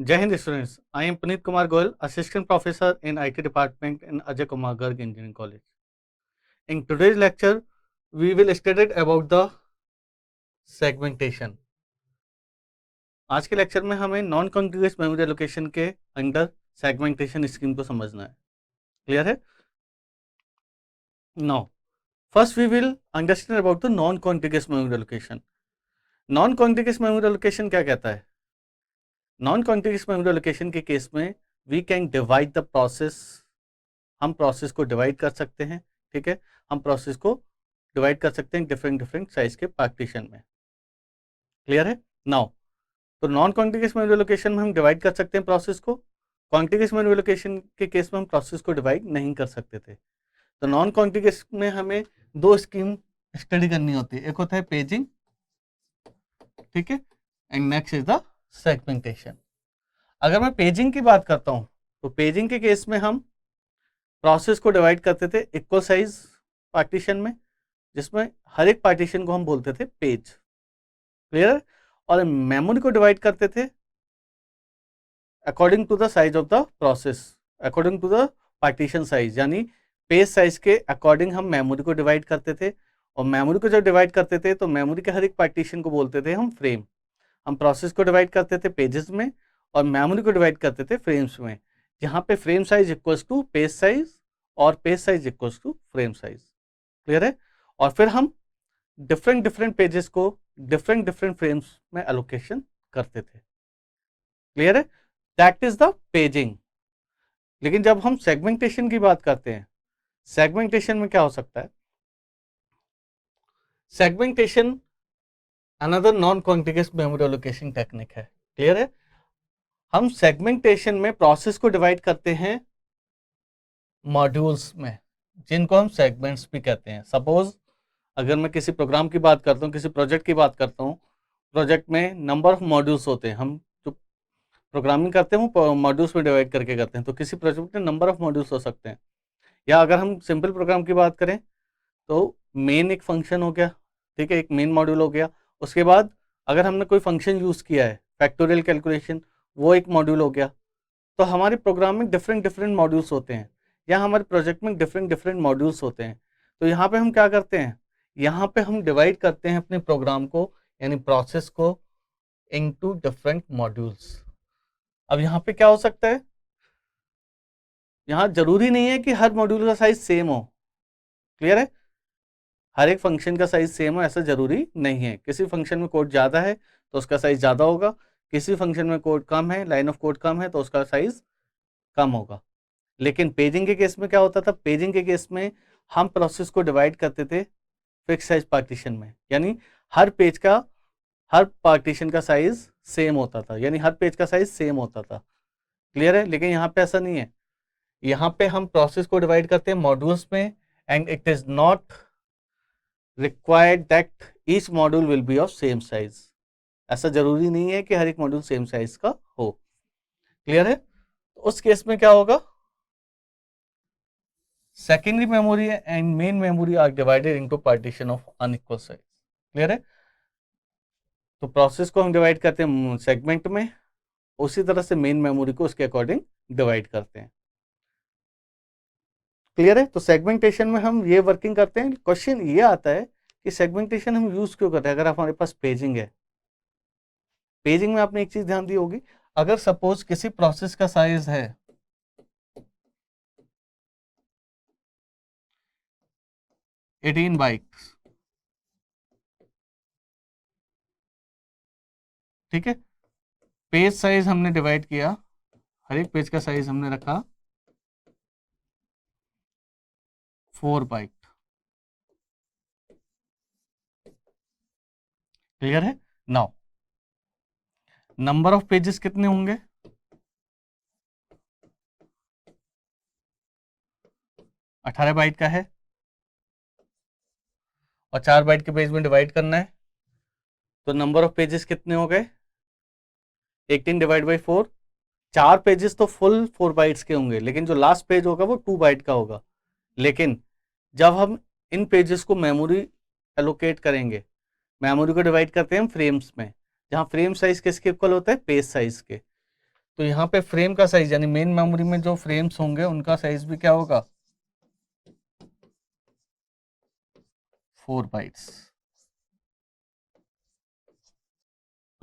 Jai Hind students, I am Puneet Kumar Goyal, Assistant Professor in IT Department in Ajay Kumar Garg Engineering College. In today's lecture, we will study about the segmentation. आज के lecture में हमें non contiguous memory allocation के under segmentation scheme को समझना है. Clear है? Now first we will understand about the non contiguous memory allocation. Non contiguous memory allocation क्या कहता है? नॉन कॉन्टिग्यूअस मेमोरी एलोकेशन के केस में we can divide the process. हम प्रोसेस को डिवाइड कर सकते हैं. ठीक है, हम प्रोसेस को डिवाइड कर सकते हैं डिफरेंट साइज के पार्टीशन में. क्लियर है? नाउ तो नॉन कॉन्टिग्यूअस मेमोरी एलोकेशन में हम डिवाइड कर सकते हैं प्रोसेस को. कॉन्टिग्यूअस मेमोरी एलोकेशन के केस में हम प्रोसेस को डिवाइड नहीं कर सकते थे. तो नॉन कॉन्टिग्यूअस में हमें दो स्कीम स्टडी करनी होती है. एक होता है पेजिंग, ठीक है, and next is the segmentation. अगर मैं पेजिंग की बात करता हूं तो पेजिंग के केस में हम प्रोसेस को डिवाइड करते थे इक्वल साइज पार्टीशन में, जिसमें हर एक पार्टीशन को हम बोलते थे पेज. क्लियर? और मेमोरी को डिवाइड करते थे according to the size of the process, according to the partition size, यानी पेज साइज के अकॉर्डिंग हम मेमोरी को डिवाइड करते थे. और मेमोरी को जब डिवाइड करते थे तो मेमोरी के हर एक पार्टीशन को बोलते थे हम फ्रेम. हम प्रोसेस को डिवाइड करते थे पेजेस में और मेमोरी को डिवाइड करते थे फ्रेम्स में, जहाँ पे frame size equals to page size और page size equals to frame size. Clear है? और फिर हम डिफरेंट पेजेस को डिफरेंट फ्रेम्स में एलोकेशन करते थे. क्लियर है? That is the paging. लेकिन जब हम सेगमेंटेशन की बात करते हैं, सेगमेंटेशन में क्या हो सकता है? Segmentation another non contiguous memory allocation technique है. क्लियर है? हम सेगमेंटेशन में प्रोसेस को डिवाइड करते हैं मॉड्यूल्स में, जिनको हम सेगमेंट्स भी कहते हैं. सपोज अगर मैं किसी प्रोग्राम की बात करता हूँ, किसी प्रोजेक्ट की बात करता हूँ, प्रोजेक्ट में नंबर ऑफ मॉड्यूल्स होते हैं. हम जो प्रोग्रामिंग करते हैं वो मॉड्यूल्स में डिवाइड करके करते हैं. तो किसी प्रोजेक्ट में नंबर ऑफ मॉड्यूल्स हो सकते हैं. या अगर हम सिंपल प्रोग्राम की बात करें तो मेन एक फंक्शन हो गया, ठीक है, एक मेन मॉड्यूल हो गया. उसके बाद अगर हमने कोई फंक्शन यूज़ किया है, फैक्टोरियल कैलकुलेशन, वो एक मॉड्यूल हो गया. तो हमारे प्रोग्राम में डिफरेंट मॉड्यूल्स होते हैं, या हमारे प्रोजेक्ट में डिफरेंट मॉड्यूल्स होते हैं. तो यहाँ पे हम क्या करते हैं? यहाँ पे हम डिवाइड करते हैं अपने प्रोग्राम को, यानी प्रोसेस को, इनटू डिफरेंट मॉड्यूल्स. अब यहाँ पे क्या हो सकता है? यहाँ जरूरी नहीं है कि हर मॉड्यूल का साइज सेम हो. क्लियर है? हर एक फंक्शन का साइज सेम हो ऐसा जरूरी नहीं है. किसी फंक्शन में कोड ज़्यादा है तो उसका साइज ज़्यादा होगा, किसी फंक्शन में कोड कम है, लाइन ऑफ कोड कम है, तो उसका साइज कम होगा. लेकिन पेजिंग के केस में क्या होता था? पेजिंग के केस में हम प्रोसेस को डिवाइड करते थे फिक्स साइज पार्टीशन में, यानी हर पेज का, हर पार्टीशन का साइज सेम होता था, यानी हर पेज का साइज सेम होता था. क्लियर है? लेकिन यहाँ पे ऐसा नहीं है. यहाँ पे हम प्रोसेस को डिवाइड करते हैं मॉड्यूल्स में, and it is not required that each module will be of same size. ऐसा जरूरी नहीं है कि हर एक मॉड्यूल सेम साइज का हो. क्लियर है? उस केस में क्या होगा? Secondary memory and main memory are divided into partition of unequal size. Clear है? तो प्रोसेस को हम डिवाइड करते हैं सेगमेंट में, उसी तरह से मेन मेमोरी को उसके अकॉर्डिंग डिवाइड करते हैं. क्लियर है? तो सेगमेंटेशन में हम ये वर्किंग करते हैं. क्वेश्चन ये आता है कि सेगमेंटेशन हम यूज क्यों करते हैं अगर हमारे पास पेजिंग है. पेजिंग में आपने एक चीज ध्यान दी होगी, अगर सपोज किसी प्रोसेस का साइज है 18 बाइट्स, ठीक है, पेज साइज हमने डिवाइड किया, हर एक पेज का साइज हमने रखा 4 बाइट. क्लियर है? नाउ नंबर ऑफ पेजेस कितने होंगे? 18 बाइट का है और 4 बाइट के पेज में डिवाइड करना है, तो नंबर ऑफ पेजेस कितने हो गए? 18 डिवाइड बाई 4. 4 पेजेस तो फुल 4 बाइट्स के होंगे, लेकिन जो लास्ट पेज होगा वो 2 बाइट का होगा. लेकिन जब हम इन पेजेस को मेमोरी एलोकेट करेंगे, मेमोरी को डिवाइड करते हैं हम फ्रेम्स में, जहां फ्रेम साइज किसके इक्वल होता है? पेज साइज के. तो यहाँ पे फ्रेम का साइज यानी मेन मेमोरी में जो फ्रेम्स होंगे उनका साइज भी क्या होगा, 4 बाइट्स।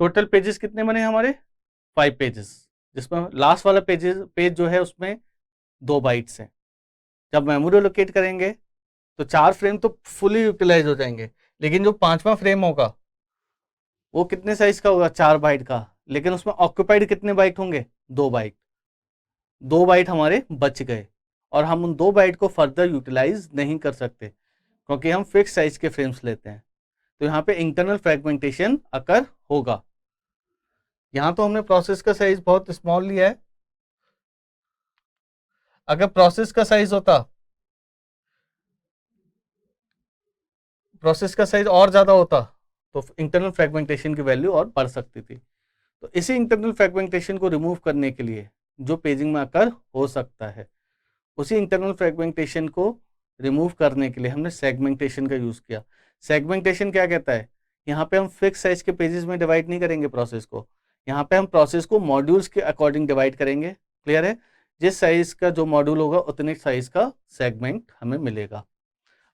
टोटल पेजेस कितने बने हमारे, 5 पेजेस, जिसमें लास्ट वाला पेज जो है उसमें 2 बाइट्स हैं। जब मेमोरी लोकेट करेंगे तो 4 फ्रेम तो फुली यूटिलाइज हो जाएंगे, लेकिन जो 5वां फ्रेम होगा वो कितने साइज का होगा, 4 बाइट का, लेकिन उसमें ऑक्यूपाइड कितने बाइट होंगे, 2 बाइट। 2 बाइट हमारे बच गए और हम उन 2 बाइट को फर्दर यूटिलाइज नहीं कर सकते क्योंकि हम फिक्स साइज के फ्रेम्स लेते हैं। तो यहाँ पे इंटरनल फ्रेगमेंटेशन अकर होगा। यहाँ तो हमने प्रोसेस का साइज बहुत स्मॉल लिया है, अगर प्रोसेस का साइज होता, प्रोसेस का साइज और ज्यादा होता तो इंटरनल फ्रेगमेंटेशन की वैल्यू और बढ़ सकती थी। तो इसी इंटरनल फ्रेगमेंटेशन को रिमूव करने के लिए जो पेजिंग में अकर हो सकता है, उसी इंटरनल फ्रेगमेंटेशन को रिमूव करने के लिए हमने सेगमेंटेशन का यूज किया। सेगमेंटेशन क्या कहता है, यहाँ पे हम फिक्स साइज के पेजेस में डिवाइड नहीं करेंगे प्रोसेस को, यहाँ पे हम प्रोसेस को मॉड्यूल्स के अकॉर्डिंग डिवाइड करेंगे। क्लियर है, जिस साइज का जो मॉड्यूल होगा उतने साइज का सेगमेंट हमें मिलेगा।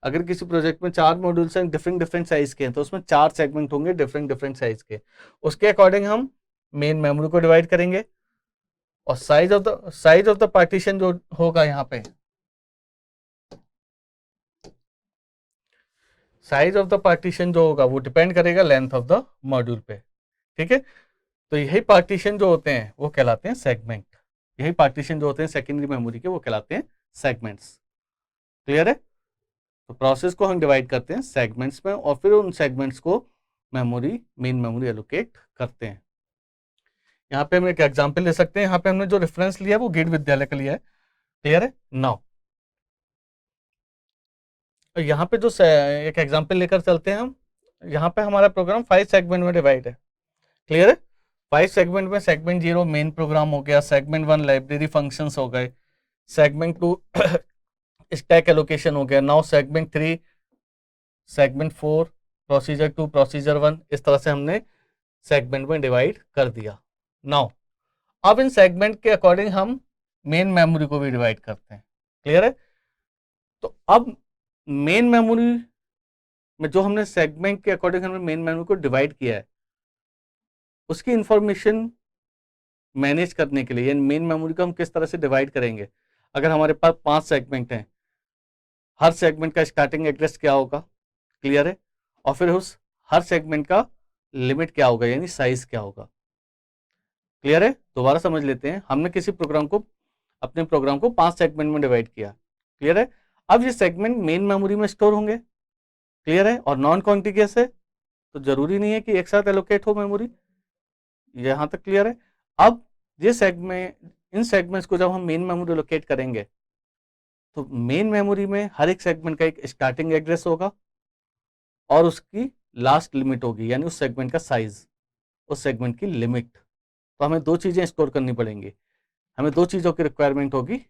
अगर किसी प्रोजेक्ट में 4 मॉड्यूल्स हैं डिफरेंट डिफरेंट साइज के हैं तो उसमें 4 सेगमेंट होंगे डिफरेंट डिफरेंट साइज के, उसके अकॉर्डिंग हम मेन मेमोरी को डिवाइड करेंगे। और साइज ऑफ द पार्टीशन जो होगा, यहाँ पे साइज ऑफ द पार्टीशन जो होगा वो डिपेंड करेगा लेंथ ऑफ द मॉड्यूल पे। ठीक है, तो यही पार्टीशन जो होते हैं वो कहलाते हैं सेगमेंट। यही पार्टीशन जो होते हैं सेकेंडरी मेमोरी के वो कहलाते हैं सेगमेंट्स। क्लियर है, तो प्रोसेस को हम डिवाइड करते हैं सेगमेंट्स में और फिर उन सेगमेंट्स को मेन मेमोरी एलोकेट करते हैं। यहाँ पे हम एक एग्जांपल ले सकते हैं, यहाँ पे हमने जो रेफरेंस लिया है वो गिड विद्यालय का लिया है। क्लियर है, नाउ यहाँ पे जो एक एग्जांपल लेकर चलते हैं हम, यहाँ पे हमारा प्रोग्राम 5 सेगमेंट में डिवाइड है। क्लियर है, 5 सेगमेंट में सेगमेंट 0 मेन प्रोग्राम हो गया, सेगमेंट 1 लाइब्रेरी फंक्शंस हो गए, सेगमेंट 2 स्टैक एलोकेशन हो गया, now segment 3 segment 4 procedure 2 procedure 1, इस तरह से हमने सेगमेंट में डिवाइड कर दिया। नाउ अब इन सेगमेंट के अकॉर्डिंग हम मेन मेमोरी को भी डिवाइड करते हैं। क्लियर है, तो अब मेन मेमोरी में जो हमने सेगमेंट के अकॉर्डिंग हमने मेन मेमोरी को डिवाइड किया है उसकी इंफॉर्मेशन मैनेज करने के लिए यानी मेन मेमोरी को हम किस तरह से डिवाइड करेंगे। अगर हमारे पास 5 सेगमेंट हैं, हर सेगमेंट का स्टार्टिंग एड्रेस क्या होगा, क्लियर है, और फिर उस हर सेगमेंट का लिमिट क्या होगा यानी साइज क्या होगा। क्लियर है, दोबारा समझ लेते हैं, हमने किसी प्रोग्राम को अपने प्रोग्राम को 5 सेगमेंट में डिवाइड किया। क्लियर है, अब ये सेगमेंट मेन मेमोरी में स्टोर होंगे। क्लियर है, और नॉन कॉन्टिग्यूअस है तो जरूरी नहीं है कि एक साथ एलोकेट हो मेमोरी, यहां तक क्लियर है। अब ये सेगमेंट, इन सेगमेंट्स को जब हम मेन मेमोरी एलोकेट करेंगे तो मेन मेमोरी में हर एक सेगमेंट का एक स्टार्टिंग एड्रेस होगा और उसकी लास्ट लिमिट होगी यानी उस सेगमेंट का साइज, उस सेगमेंट की लिमिट। तो हमें 2 चीजें स्टोर करनी पड़ेंगी, हमें 2 चीजों की रिक्वायरमेंट होगी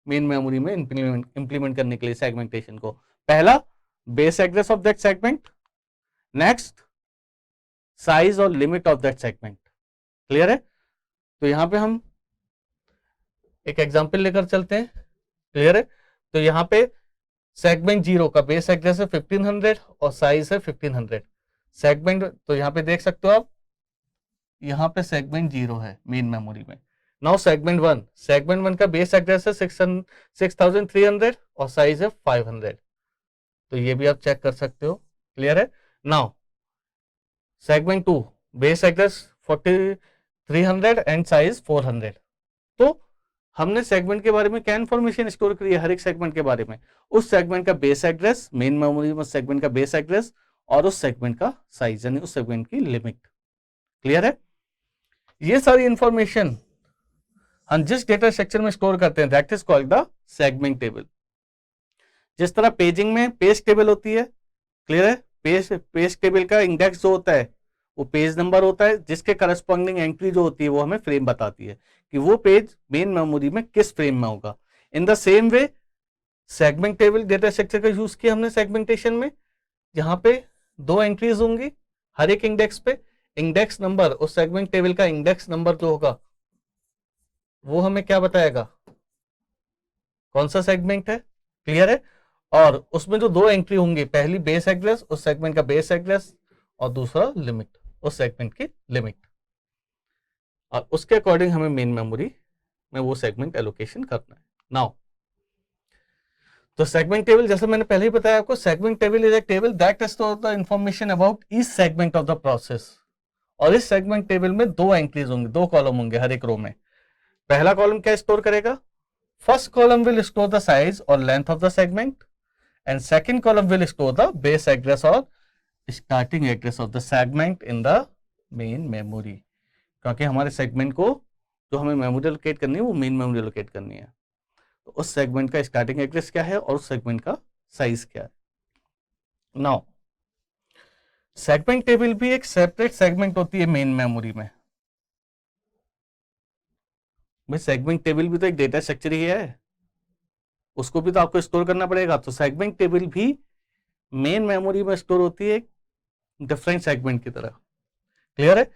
मेन मेमोरी में इंप्लीमेंट करने के लिए सेगमेंटेशन को। पहला, base address of that segment, next size और limit of that segment. Clear है, तो यहां पे हम एक एग्जांपल लेकर चलते हैं। क्लियर है, तो यहां पे सेगमेंट 0 का बेस एड्रेस है 1500 और साइज है 1500 सेगमेंट। तो यहां पे देख सकते हो आप, यहां पे सेगमेंट 0 है मेन मेमोरी में। नाउ सेगमेंट 1, सेगमेंट 1 का बेस एड्रेस है 6300 और साइज है 500, तो ये भी आप चेक कर सकते हो। क्लियर है, now segment 2 base address 4300 and size 400। तो हमने सेगमेंट के बारे में क्या इन्फॉर्मेशन स्टोर करी है, हर एक सेगमेंट के बारे में, उस सेगमेंट का बेस एड्रेस, मेन मेमोरी में सेगमेंट का बेस एड्रेस और उस सेगमेंट का साइज यानी उस सेगमेंट की लिमिट। क्लियर है, ये सारी इंफॉर्मेशन हम जिस डेटा स्ट्रक्चर में स्टोर करते हैं that is called the segment table. जिस तरह पेजिंग में पेज टेबल होती है, क्लियर है, पेज टेबल का इंडेक्स जो होता है वो पेज नंबर होता है, जिसके करस्पॉन्डिंग एंट्री जो होती है वो हमें फ्रेम बताती है कि वो पेज मेन मेमोरी में किस फ्रेम में होगा। In the same way segment table data structure का यूज किया हमने सेगमेंटेशन में, जहां पे 2 एंट्रीज होंगी हर एक इंडेक्स पे, इंडेक्स नंबर, उस सेगमेंट टेबल का इंडेक्स नंबर जो होगा वो हमें क्या बताएगा, कौन सा सेगमेंट है। क्लियर है। और उसमें जो दो एंट्री होंगी, पहली बेस एड्रेस, उस सेगमेंट का बेस एड्रेस, और दूसरा लिमिट, उस सेगमेंट की लिमिट, और उसके अकॉर्डिंग हमें मेन मेमोरी में वो सेगमेंट एलोकेशन करना है। नाउ तो सेगमेंट टेबल, जैसे मैंने पहले ही बताया आपको, segment table is a table that store the information about each segment of the process. और इस सेगमेंट टेबल में दो एंट्रीज होंगे, दो कॉलम होंगे हर एक रो में। पहला कॉलम क्या स्टोर करेगा, first column will store the size और length of the segment, and second column will store the base address और starting address of the segment in the main memory. क्योंकि हमारे सेगमेंट को जो हमें मेमोरी लोकेट करनी है वो मेन मेमोरी लोकेट करनी है, तो उस सेगमेंट का स्टार्टिंग एड्रेस क्या है और उस सेगमेंट का साइज क्या है। नाउ सेगमेंट टेबल भी एक सेपरेट सेगमेंट होती है मेन मेमोरी में। भाई सेगमेंट टेबल भी तो एक डेटा स्ट्रक्चर ही है, उसको भी तो आपको स्टोर करना पड़ेगा। तो सेगमेंट टेबल भी मेन मेमोरी में स्टोर होती है डिफरेंट सेगमेंट की तरह। क्लियर है।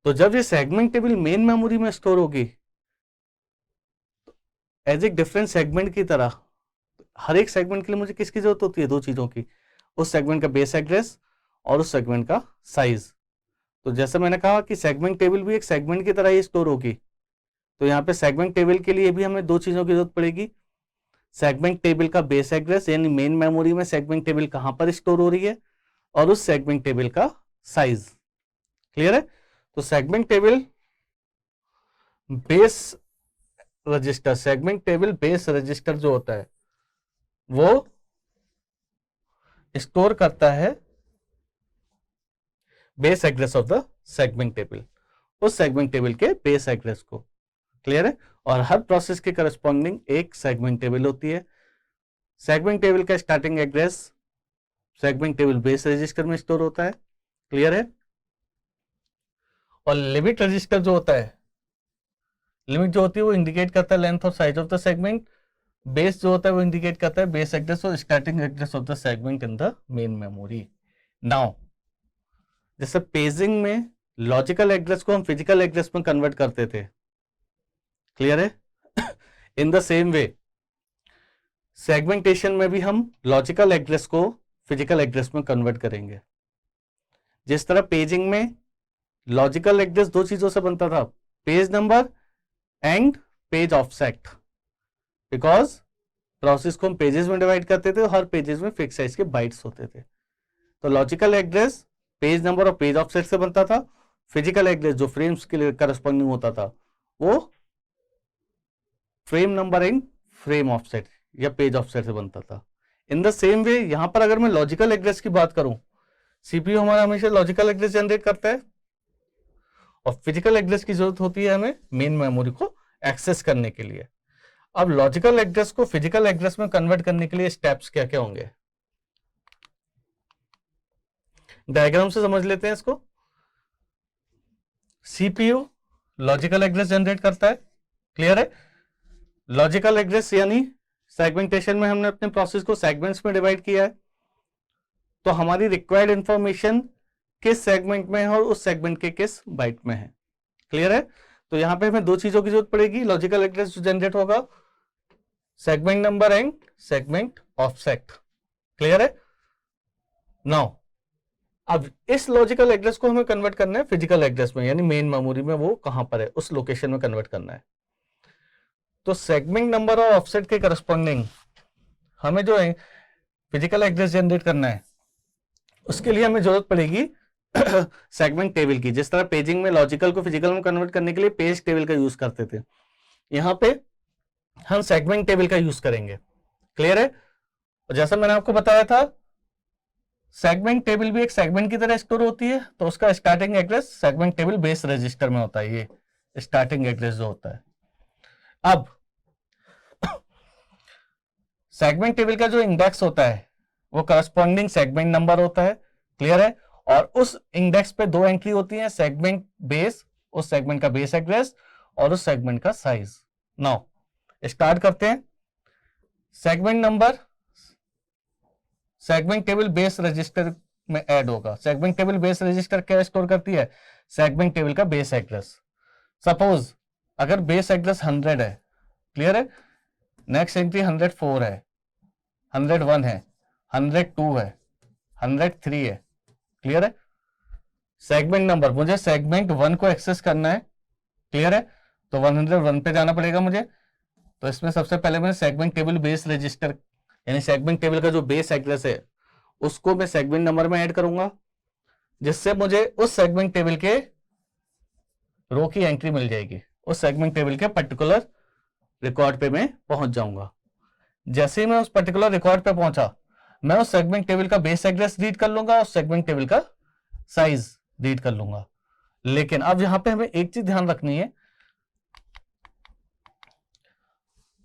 तो जब ये सेगमेंट टेबल मेन मेमोरी में स्टोर होगी एज एक डिफरेंट सेगमेंट की तरह, हर एक सेगमेंट के लिए मुझे किसकी जरूरत होती है, दो चीजों की, उस सेगमेंट का बेस एड्रेस और उस सेगमेंट का साइज। तो जैसे मैंने कहा कि सेगमेंट टेबल भी एक सेगमेंट की तरह ही स्टोर होगी, तो यहाँ पे सेगमेंट टेबल के लिए भी हमें दो चीजों की जरूरत पड़ेगी, सेगमेंट टेबल का बेस एड्रेस यानी मेन मेमोरी में सेगमेंट टेबल कहां पर स्टोर हो रही है, और उस सेगमेंट टेबल का साइज। क्लियर है। तो segment table base register, segment table base register जो होता है वो स्टोर करता है base address of the segment table, उस सेगमेंट टेबल के बेस एड्रेस को। क्लियर है। और हर प्रोसेस के करस्पॉन्डिंग एक सेगमेंट टेबल होती है। सेगमेंट टेबल का starting address segment table base register में स्टोर होता है। क्लियर है। और लिमिट रजिस्टर जो होता है, लिमिट जो होती है वो इंडिकेट करता है लेंथ और size of the segment, base जो होता है वो इंडिकेट करता है बेस एड्रेस और starting address of the segment in the main memory. Now जैसे पेजिंग में लॉजिकल एड्रेस को हम फिजिकल एड्रेस में कन्वर्ट करते थे। क्लियर है। In the same way segmentation में भी हम लॉजिकल एड्रेस को फिजिकल एड्रेस में कन्वर्ट करेंगे। जिस तरह पेजिंग में लॉजिकल एड्रेस दो चीजों से बनता था, page number and page offset, because process को हम पेजेस में डिवाइड करते थे, हर पेजेस में फिक्स साइज के बाइट्स होते थे। तो लॉजिकल एड्रेस पेज नंबर और पेज ऑफसेट से बनता था, फिजिकल एड्रेस जो फ्रेम्स के लिए करस्पॉन्डिंग होता था वो frame number and frame offset या पेज ऑफसेट से बनता था। इन द सेम वे यहां पर अगर मैं लॉजिकल एड्रेस की बात करूं, सीपीयू हमारा हमेशा लॉजिकल एड्रेस जनरेट करता है और फिजिकल एड्रेस की जरूरत होती है हमें मेन मेमोरी को एक्सेस करने के लिए। अब लॉजिकल एड्रेस को फिजिकल एड्रेस में कन्वर्ट करने के लिए स्टेप्स क्या क्या होंगे, डायग्राम से समझ लेते हैं इसको। सीपीयू लॉजिकल एड्रेस जनरेट करता है। क्लियर है। लॉजिकल एड्रेस यानी सेगमेंटेशन में हमने अपने प्रोसेस को सेगमेंट्स में डिवाइड किया है, तो हमारी रिक्वायर्ड इंफॉर्मेशन किस सेगमेंट में है और उस सेगमेंट के किस बाइट में है। क्लियर है। तो यहां पे हमें दो चीजों की जरूरत पड़ेगी, लॉजिकल एड्रेस जो जनरेट होगा, segment number and segment offset. Clear है। नाउ अब इस लॉजिकल एड्रेस को हमें कन्वर्ट करना है फिजिकल एड्रेस में, यानी मेन मेमोरी में वो कहां पर है उस लोकेशन में कन्वर्ट करना है। तो सेगमेंट नंबर और ऑफसेट के करस्पॉन्डिंग हमें जो है फिजिकल एड्रेस जनरेट करना है, उसके लिए हमें जरूरत पड़ेगी सेगमेंट टेबल की। जिस तरह पेजिंग में लॉजिकल को फिजिकल में कन्वर्ट करने के लिए पेज टेबल का यूज करते थे, यहां पे हम सेगमेंट टेबल का यूज करेंगे। क्लियर है। और जैसा मैंने आपको बताया था, सेगमेंट टेबल भी एक सेगमेंट की तरह स्टोर होती है, तो उसका starting address segment table base register में होता है, ये स्टार्टिंग एड्रेस जो होता है। अब सेगमेंट टेबल का जो इंडेक्स होता है वो करस्पॉन्डिंग सेगमेंट नंबर होता है। क्लियर है। और उस इंडेक्स पे दो एंट्री होती है, सेगमेंट बेस, उस सेगमेंट का बेस एड्रेस और उस सेगमेंट का साइज। नाउ स्टार्ट करते हैं। Segment number segment table base register में ऐड होगा। सेगमेंट टेबल बेस रजिस्टर क्या स्टोर करती है, सेगमेंट टेबल का बेस एड्रेस। सपोज अगर बेस एड्रेस 100 है, क्लियर है, नेक्स्ट एंट्री 104 है, 101 है, 102 है, 103 है, क्लियर है। सेगमेंट नंबर, मुझे सेगमेंट 1 को एक्सेस करना है, क्लियर है, तो 101 पे जाना पड़ेगा मुझे। तो इसमें सबसे पहले मैं सेगमेंट टेबल बेस रजिस्टर, यानी सेगमेंट टेबल का जो बेस एड्रेस है उसको मैं सेगमेंट नंबर में ऐड करूंगा, जिससे मुझे उस सेगमेंट टेबल के रो की एंट्री मिल जाएगी, उस सेगमेंट टेबल के पर्टिकुलर रिकॉर्ड पे मैं पहुंच जाऊंगा। जैसे ही मैं उस पर्टिकुलर रिकॉर्ड पे पहुंचा, मैं उस सेगमेंट टेबल का बेस एड्रेस रीड कर लूंगा, उस सेगमेंट टेबल का साइज रीड कर लूंगा। लेकिन अब यहां पे हमें एक चीज ध्यान रखनी है,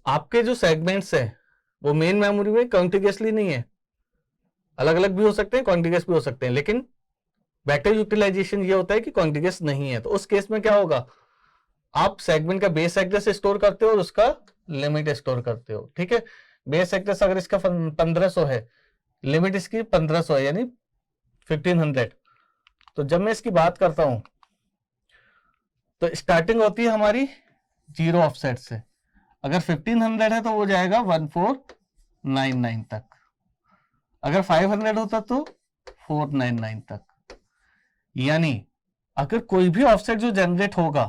आपके जो सेगमेंट्स है वो मेन मेमोरी में कॉन्टिग्यूसली नहीं है, अलग अलग भी हो सकते हैं, कॉन्टिग्यूस भी हो सकते हैं, लेकिन वेक्टर यूटिलाइजेशन ये होता है कि कॉन्टिग्यूस नहीं है। तो उस केस में क्या होगा, आप सेगमेंट का बेस एड्रेस स्टोर करते हो और उसका लिमिट स्टोर करते हो, ठीक है। बेस एड्रेस अगर इसका 1500 है, लिमिट इसकी 1500 है, यानी 1500। तो जब मैं इसकी बात करता हूं तो स्टार्टिंग होती है हमारी 0 ऑफसेट से, अगर 1500 है तो वो जाएगा 1499 तक, अगर 500 होता तो 499 तक। यानी अगर कोई भी ऑफसेट जो जनरेट होगा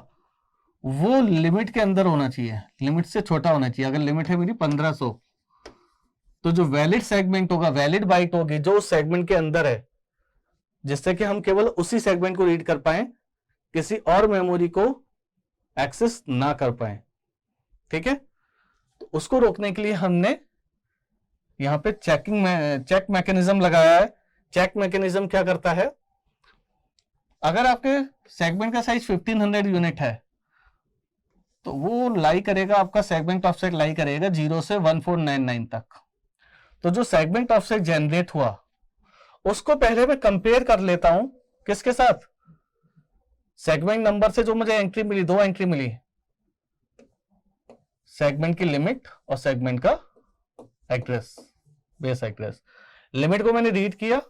वो लिमिट के अंदर होना चाहिए, लिमिट से छोटा होना चाहिए। अगर लिमिट है मेरी 1500, तो जो वैलिड सेगमेंट होगा, वैलिड बाइट होगी जो उस सेगमेंट के अंदर है, जिससे कि हम केवल उसी सेगमेंट को रीड कर पाए, किसी और मेमोरी को एक्सेस ना कर पाए, ठीक है। तो उसको रोकने के लिए हमने यहां पे चेक मैकेनिज्म लगाया है। चेक मैकेनिज्म क्या करता है, अगर आपके सेगमेंट का साइज 1500 यूनिट है तो वो लाई करेगा, आपका सेगमेंट ऑफसेट लाई करेगा 0 से 1499 तक। तो जो सेगमेंट ऑफसेट जनरेट हुआ उसको पहले मैं कंपेयर कर लेता हूं, किसके साथ, सेगमेंट नंबर से जो मुझे एंट्री मिली, 2 एंट्री मिली, सेगमेंट की लिमिट और सेगमेंट का एड्रेस, बेस एड्रेस। लिमिट को मैंने रीड किया,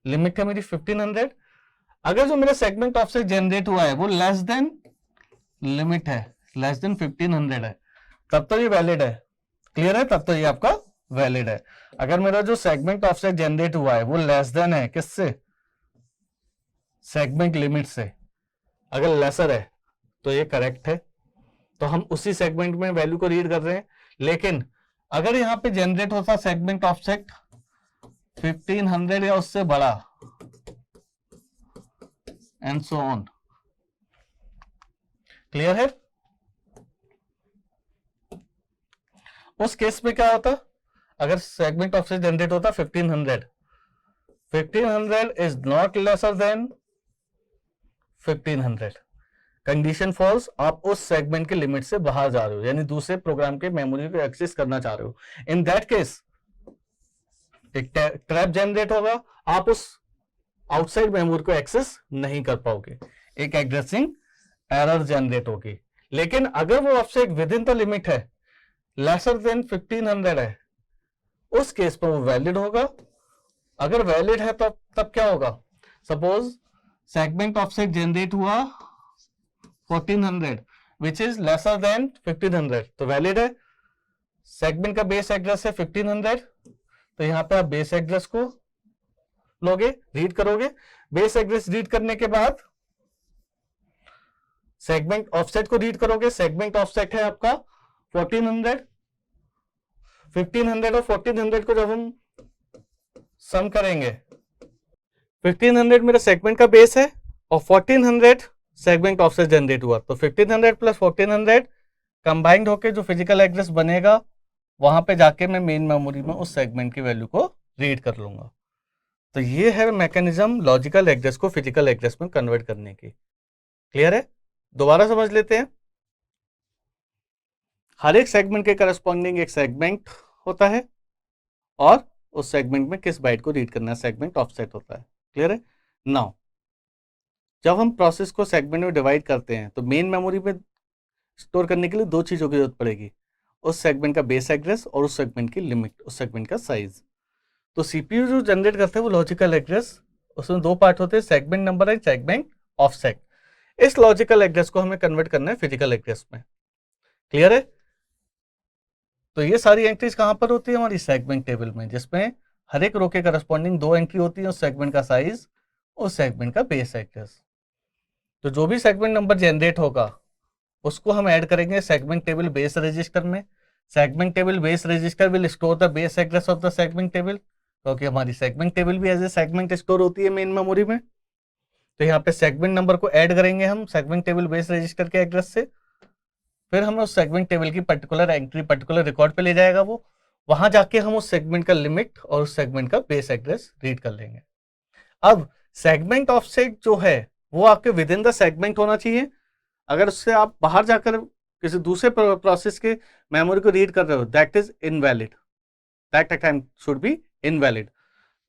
लिमिट है मेरी 1500। अगर जो मेरा सेगमेंट ऑफसेट जनरेट हुआ है वो लेस देन लिमिट है, लेस देन 1500 है, तब तो ये वैलिड है, क्लियर है, तब तो ये आपका वैलिड है। अगर मेरा जो सेगमेंट ऑफसेट जनरेट हुआ है वो लेस देन है, किससे, सेगमेंट लिमिट से, अगर लेसर है तो ये करेक्ट है, तो हम उसी सेगमेंट में वैल्यू को रीड कर रहे हैं। लेकिन अगर यहां पे जनरेट होता सेगमेंट ऑफसेट 1500 या उससे बड़ा एंड सो ऑन, क्लियर है, उस केस में क्या होता, अगर सेगमेंट ऑफसेट जनरेट होता 1500, 1500 is not lesser than 1500, condition false, आप उस सेगमेंट के लिमिट से बाहर जा रहे हो, यानी दूसरे प्रोग्राम के मेमोरी को एक्सेस करना चाह रहे हो। इन दैट केस एक ट्रैप जनरेट होगा, आप उस आउटसाइड मेमोरी को एक्सेस नहीं कर पाओगे, एक एड्रेसिंग एरर जनरेट होगी। लेकिन अगर वो offset with in the limit है, लेसर देन 1500 है, उस केस पर वो वैलिड होगा। अगर वैलिड है तो तब क्या होगा, सपोज सेगमेंट ऑफसेट जनरेट हुआ 1400 विच इज लेसर देन 1500, तो वैलिड है। सेगमेंट का बेस एड्रेस है 1500, तो यहां पे आप बेस एड्रेस को लोगे, रीड करोगे, बेस एड्रेस रीड करने के बाद सेगमेंट ऑफसेट को रीड करोगे। सेगमेंट ऑफसेट है आपका 1400, 1500 और 1400 को जब हम सम करेंगे, 1500 मेरा सेगमेंट का बेस है और 1400 सेगमेंट ऑफसेट जनरेट हुआ, तो 1500 प्लस 1400 कंबाइंड होके जो फिजिकल एड्रेस बनेगा वहां पे जाके मैं मेन मेमोरी में उस सेगमेंट की वैल्यू को रीड कर लूंगा। तो ये है मैकेनिज्म लॉजिकल एड्रेस को फिजिकल एड्रेस में कन्वर्ट करने की, क्लियर है। दोबारा समझ लेते हैं, हर एक सेगमेंट के करस्पॉन्डिंग एक सेगमेंट होता है और उस सेगमेंट में किस बाइट को रीड करना है, सेगमेंट ऑफसेट होता है, क्लियर है। नाउ जब हम प्रोसेस को सेगमेंट में डिवाइड करते हैं तो मेन मेमोरी में स्टोर करने के लिए 2 चीजों की जरूरत पड़ेगी, उस सेगमेंट का बेस एड्रेस और उस सेगमेंट की लिमिट, उस सेगमेंट का साइज। तो सीपीयू जो जनरेट करते हैं वो लॉजिकल एड्रेस, उसमें 2 पार्ट होते हैं, segment number and segment offset. इस लॉजिकल एड्रेस को हमें कन्वर्ट करना है फिजिकल एड्रेस में। क्लियर है? तो ये सारी एंट्रीज कहां पर होती है? हमारी सेगमेंट टेबल में, जिसमें हर एक रो के करस्पॉन्डिंग 2 एंट्री होती है, उस सेगमेंट का साइज, उस सेगमेंट का बेस एड्रेस। तो जो भी सेगमेंट नंबर जनरेट होगा उसको हम ऐड करेंगे सेगमेंट टेबल बेस रजिस्टर में। Segment table base register will store the base address of the segment table, क्योंकि हमारी सेगमेंट टेबल भी एज ए सेगमेंट स्टोर होती है मेन मेमोरी में। तो यहाँ पे सेगमेंट नंबर को ऐड करेंगे हम सेगमेंट टेबल बेस रजिस्टर के एड्रेस से, फिर हमें उस सेगमेंट टेबल की पर्टिकुलर एंट्री पर्टिकुलर रिकॉर्ड पे ले जाएगा वो, वहां जाके हम उस सेगमेंट का लिमिट और उस सेगमेंट का बेस एड्रेस रीड कर लेंगे। अब सेगमेंट ऑफसेट जो है वो आपके विद इन द सेगमेंट होना चाहिए। अगर उससे आप बाहर जाकर किसी दूसरे प्रोसेस के मेमोरी को रीड कर रहे हो, that is invalid, that time should be invalid.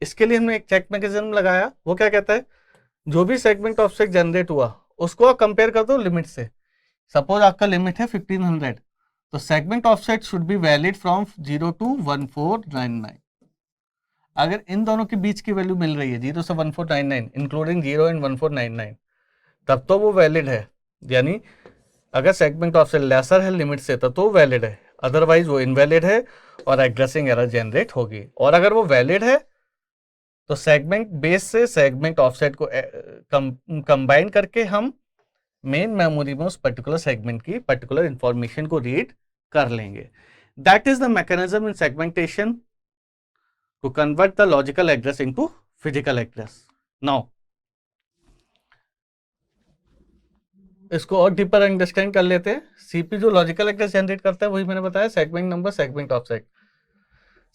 इसके लिए हमने एक चेक मैकेनिज्म लगाया, वो क्या कहता है, जो भी सेगमेंट ऑफसेट जनरेट हुआ उसको आप कंपेयर कर दो लिमिट से। सपोज आपका लिमिट है 1500, तो segment offset should be valid from 0 to 1499। अगर इन दोनों के बीच की वैल्यू मिल रही है 0 से 1499 इंक्लूडिंग 0 एंड 1499, तब तो वो वैलिड है। यानी अगर सेगमेंट ऑफसेट लेसर है लिमिट से तब तो वो वैलिड है, अदरवाइज वो इनवैलिड है और एड्रेसिंग एरर जनरेट होगी। और अगर वो वैलिड है तो सेगमेंट बेस से सेगमेंट ऑफसेट को कंबाइन करके हम मेन मेमोरी में उस पर्टिकुलर सेगमेंट की पर्टिकुलर इंफॉर्मेशन को रीड कर लेंगे। That is the mechanism in segmentation to convert the logical address into physical address. Now इसको और डीपर अंडरस्टैंड कर लेते हैं। सीपी जो लॉजिकल एड्रेस जनरेट करता है वही मैंने बताया, segment number, segment offset.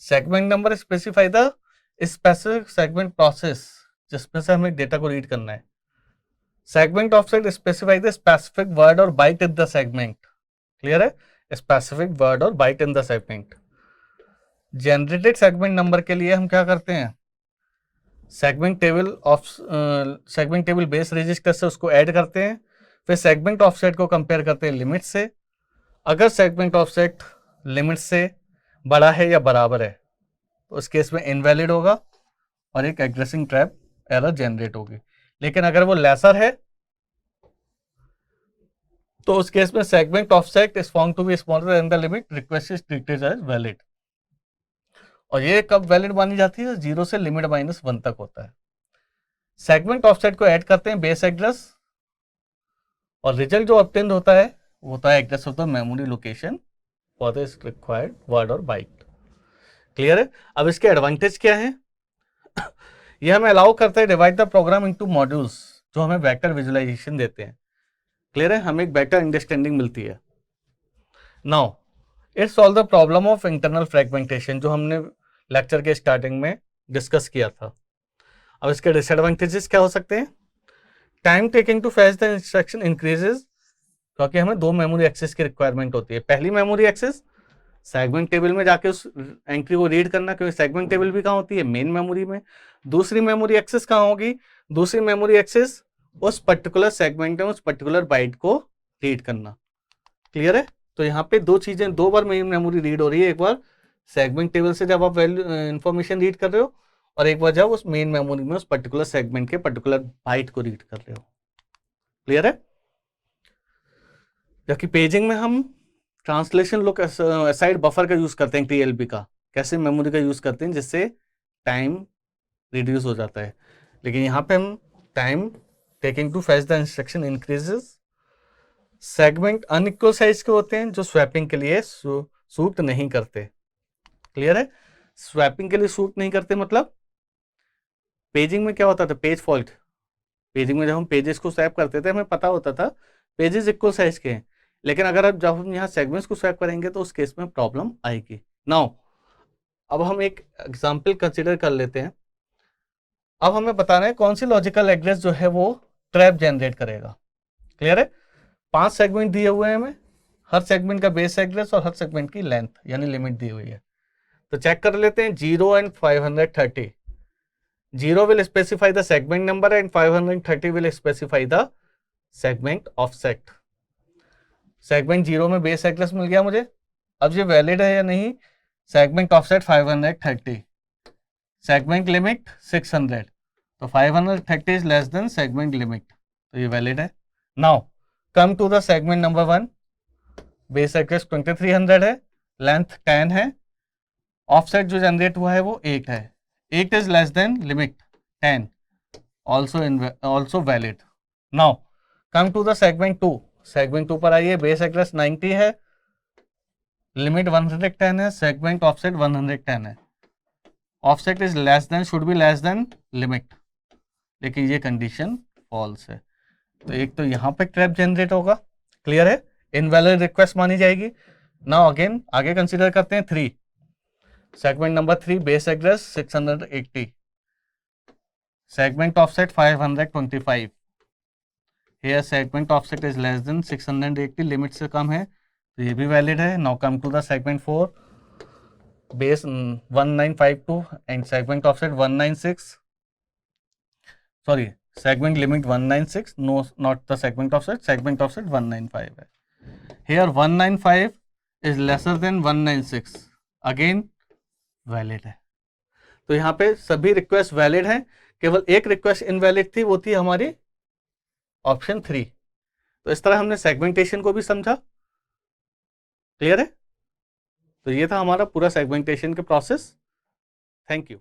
Segment number specify the specific segment process जिसमें से हमें डेटा को रीड करना है। Segment offset specify the specific word और byte in the segment. Clear है? स्पेसिफिक वर्ड और byte in the segment. Generated segment number के लिए हम क्या करते हैं, सेगमेंट टेबल बेस रजिस्टर से उसको ऐड करते हैं, फिर सेगमेंट ऑफसेट को कंपेयर करते हैं लिमिट से। अगर सेगमेंट ऑफसेट लिमिट से बड़ा है या बराबर है तो उस केस में इनवैलिड होगा और एक एड्रेसिंग ट्रैप एरर जनरेट होगी। लेकिन अगर वो लेसर है तो उस केस में segment offset is found to be smaller than the limit, request is treated as valid. और ये कब वैलिड मानी जाती है? 0 से लिमिट -1 तक होता है। सेगमेंट ऑफसेट को ऐड करते हैं बेस एड्रेस और रिजल्ट जो ऑब्टेन होता है वो होता है address of the memory location for the required word और बाइट। क्लियर है? अब इसके एडवांटेज क्या है? ये हमें अलाउ करता है divide the programme into modules, जो हमें वेक्टर विजुअलाइजेशन देते हैं। क्लियर है? हमें एक बेटर अंडरस्टैंडिंग मिलती है। Now it solve the problem of internal fragmentation जो हमने लेक्चर के स्टार्टिंग में डिस्कस किया था। अब इसके डिसएडवांटेजेस क्या हो सकते हैं? Time taking to fetch the instruction increases, क्योंकि हमें 2 मेमोरी एक्सेस की रिक्वायरमेंट होती है। पहली मेमोरी एक्सेस सेगमेंट टेबल में जाके उस एंट्री को रीड करना, क्योंकि सेगमेंट टेबल भी कहाँ होती है? मेन मेमोरी में। दूसरी मेमोरी एक्सेस कहाँ होगी? दूसरी मेमोरी एक्सेस उस पर्टिकुलर सेगमेंट में उस पर्टिकुलर बाइट को रीड करना। क्लियर है? तो यहाँ पे 2 चीजें, 2 बार मेन मेमोरी रीड हो रही है। एक बार सेगमेंट टेबल से जब आप वैल्यू इंफॉर्मेशन रीड कर रहे हो और एक बार जब उस मेन मेमोरी में उस पर्टिकुलर सेगमेंट के पर्टिकुलर बाइट को रीड कर रहे हो। क्लियर है? जबकि पेजिंग में हम ट्रांसलेशन लुक असाइड बफर का यूज करते हैं, TLB का, कैसे मेमोरी का यूज करते हैं जिससे टाइम रिड्यूस हो जाता है। लेकिन यहाँ पे हम time taking to fetch the instruction increases. Segment unequal size के होते हैं जो स्वैपिंग के लिए सूट नहीं करते। क्लियर है? स्वैपिंग के लिए सूट नहीं करते मतलब पेजिंग में क्या होता था? Page fault. पेजिंग में जब हम पेजेस को स्वैप करते थे हमें पता होता था पेजेस इक्वल साइज के हैं, लेकिन अगर अब जब हम यहाँ सेगमेंट्स को स्वैप करेंगे तो उस केस में प्रॉब्लम आएगी। नाउ अब हम एक एग्जांपल कंसीडर कर लेते हैं। अब हमें बताना है कौन सी लॉजिकल एड्रेस जो है वो ट्रैप जनरेट करेगा। क्लियर है? 5 सेगमेंट दिए हुए हैं हमें, हर सेगमेंट का बेस एड्रेस और हर सेगमेंट की लेंथ यानी लिमिट दी हुई है। तो चेक कर लेते हैं। 0 and 530, 0 will specify the segment number and 530 will specify the segment offset। Segment 0 में बेस एड्रेस मिल गया मुझे। अब ये वैलिड है या नहीं? सेगमेंट ऑफसेट 530, सेगमेंट लिमिट 600, तो 530 is less than segment limit, तो ये वैलिड है। Now come to the segment number 1, base address 2300 है, लेंथ 10 है, ऑफसेट जो जनरेट हुआ है वो 8 है, 8 is less than limit 10, also valid. Now come to the segment 2, segment 2 पर आइए, बेस एड्रेस 90 है, लिमिट 110 है, सेगमेंट ऑफसेट 110 है, offset is less then, should be less than limit, लेकिन ये कंडीशन फॉल्स है, तो एक तो यहाँ पे ट्रैप जनरेट होगा, क्लियर है, इनवैलिड रिक्वेस्ट मानी जाएगी। नाउ अगेन आगे कंसीडर करते हैं 3, segment number 3, base address 680, segment offset 525, here segment offset is less than 680, limit से कम है, तो ये भी वैलिड है। Now come to the segment 4, base 1952 and segment offset 196, sorry segment limit 196, no not the segment offset 195 है, here 195 is lesser than 196, again valid है। तो यहाँ पे सभी रिक्वेस्ट वैलिड हैं, केवल एक रिक्वेस्ट इनवैलिड थी, वो थी हमारी ऑप्शन 3। तो इस तरह हमने सेगमेंटेशन को भी समझा, क्लियर है। तो ये था हमारा पूरा सेगमेंटेशन के प्रोसेस। Thank you.